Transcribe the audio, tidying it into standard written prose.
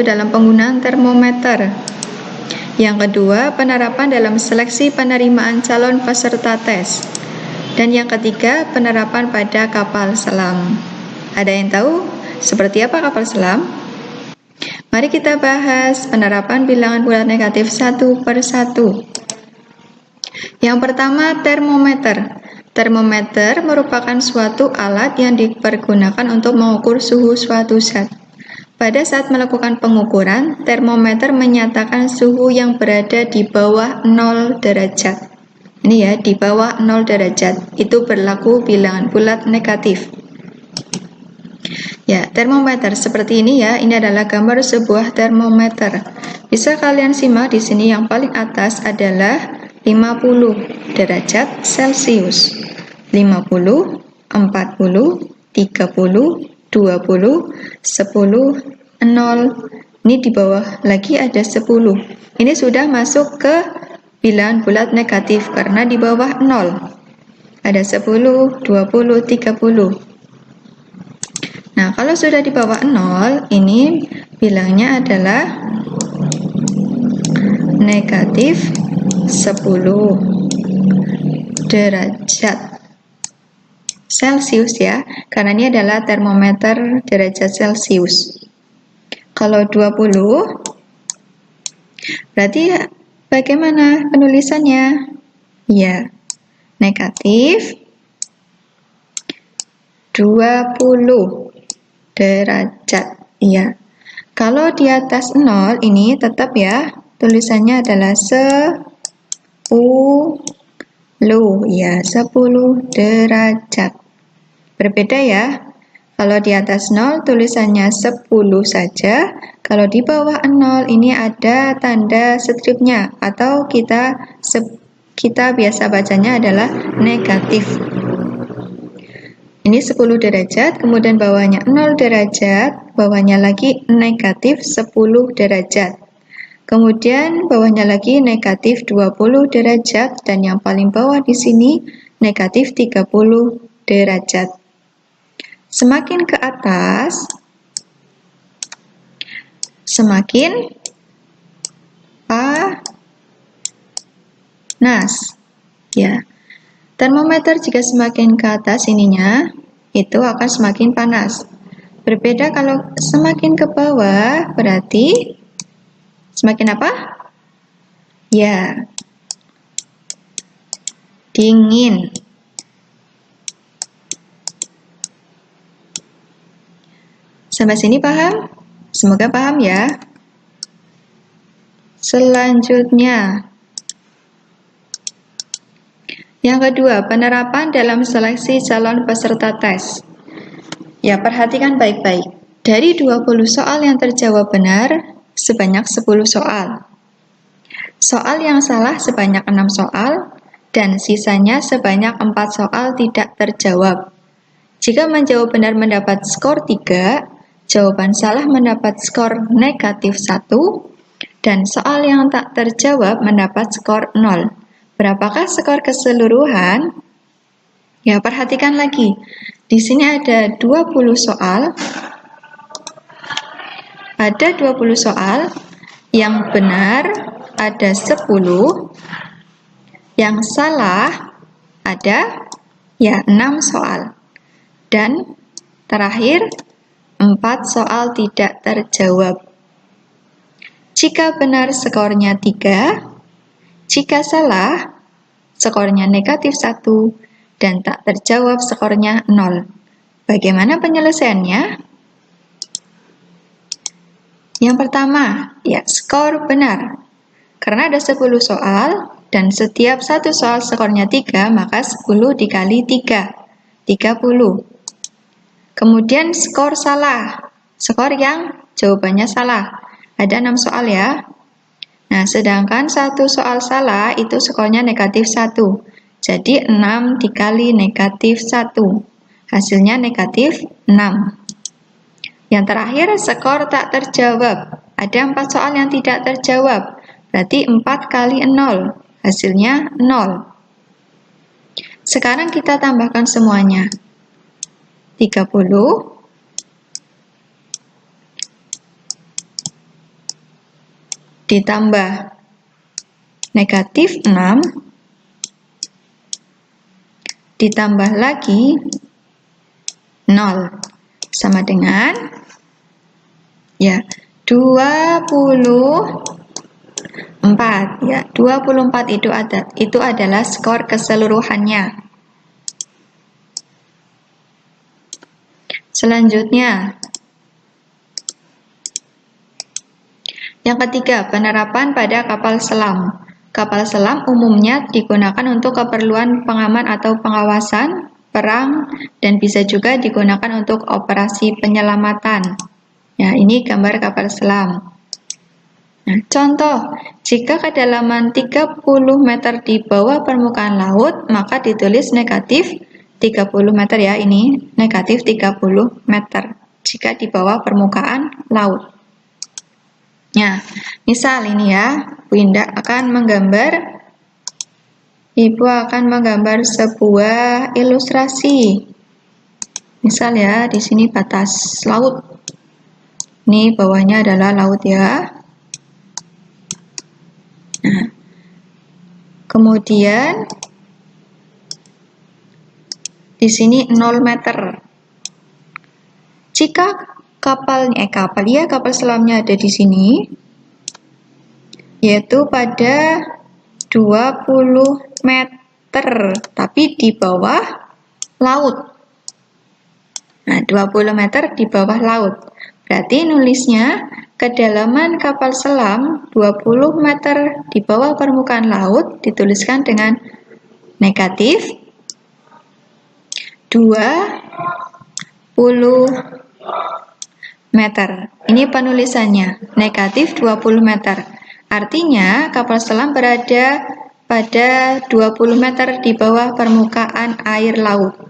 dalam penggunaan termometer. Yang kedua, penerapan dalam seleksi penerimaan calon peserta tes. Dan yang ketiga, penerapan pada kapal selam. Ada yang tahu seperti apa kapal selam? Mari kita bahas penerapan bilangan bulat negatif satu per satu. Yang pertama, termometer. Termometer merupakan suatu alat yang dipergunakan untuk mengukur suhu suatu zat. Pada saat melakukan pengukuran, termometer menyatakan suhu yang berada di bawah 0 derajat. Ini ya, di bawah 0 derajat. Itu berlaku bilangan bulat negatif. Ya, termometer seperti ini ya. Ini adalah gambar sebuah termometer. Bisa kalian simak di sini yang paling atas adalah 50 derajat Celcius. 50, 40, 30, 20, 10, 0. Ini di bawah lagi ada 10. Ini sudah masuk ke bilangan bulat negatif karena di bawah 0. Ada 10, 20, 30. Nah, kalau sudah di bawah 0, ini bilangnya adalah negatif 10 derajat Celcius ya, karena ini adalah termometer derajat Celcius. Kalau 20, berarti bagaimana penulisannya? Ya, negatif 20 derajat. Ya, kalau di atas 0 ini tetap ya, tulisannya adalah 10. Ya, 10 derajat. Berbeda ya. Kalau di atas 0 tulisannya 10 saja. Kalau di bawah 0 ini ada tanda stripnya atau kita biasa bacanya adalah negatif. Ini 10 derajat, kemudian bawahnya 0 derajat, bawahnya lagi negatif 10 derajat. Kemudian bawahnya lagi negatif 20 derajat dan yang paling bawah di sini negatif 30 derajat. Semakin ke atas, semakin panas. Ya. Termometer jika semakin ke atas ininya, itu akan semakin panas. Berbeda kalau semakin ke bawah, berarti semakin apa? Ya, dingin. Sampai sini paham? Semoga paham ya. Selanjutnya, yang kedua, penerapan dalam seleksi calon peserta tes. Ya, perhatikan baik-baik. Dari 20 soal yang terjawab benar, sebanyak 10 soal. Soal yang salah sebanyak 6 soal, dan sisanya sebanyak 4 soal tidak terjawab. Jika menjawab benar mendapat skor 3, jawaban salah mendapat skor negatif 1, dan soal yang tak terjawab mendapat skor 0. Berapakah skor keseluruhan? Ya, perhatikan lagi. Di sini ada 20 soal. Ada 20 soal, yang benar ada 10, yang salah ada ya 6 soal. Dan terakhir 4 soal tidak terjawab. Jika benar skornya 3, jika salah skornya negatif 1, dan tak terjawab skornya 0. Bagaimana penyelesaiannya? Yang pertama, ya skor benar. Karena ada 10 soal, dan setiap satu soal skornya 3, maka 10 dikali 3, 30. Kemudian skor salah, skor yang jawabannya salah. Ada 6 soal ya. Nah, sedangkan satu soal salah itu skornya negatif 1. Jadi 6 dikali negatif 1. Hasilnya negatif 6. Yang terakhir, skor tak terjawab. Ada 4 soal yang tidak terjawab. Berarti 4 kali 0. Hasilnya 0. Sekarang kita tambahkan semuanya. 30 ditambah negatif 6 ditambah lagi 0 sama dengan ya 24 ya. 24 itu adalah skor keseluruhannya. Selanjutnya yang ketiga, penerapan pada kapal selam. Kapal selam umumnya digunakan untuk keperluan pengaman atau pengawasan, perang, dan bisa juga digunakan untuk operasi penyelamatan. Ya, ini gambar kapal selam. Nah, contoh, jika kedalaman 30 meter di bawah permukaan laut, maka ditulis negatif 30 meter ya, ini negatif 30 meter jika di bawah permukaan laut. Nah, misal ini ya, Ibu akan menggambar sebuah ilustrasi. Misal ya, di sini batas laut. Ini bawahnya adalah laut ya. Nah, kemudian di sini 0 meter. Jika kapal selamnya ada di sini, yaitu pada 20 meter, tapi di bawah laut. Nah, 20 meter di bawah laut. Berarti nulisnya kedalaman kapal selam 20 meter di bawah permukaan laut dituliskan dengan negatif 20 meter. Ini penulisannya, negatif 20 meter. Artinya kapal selam berada pada 20 meter di bawah permukaan air laut.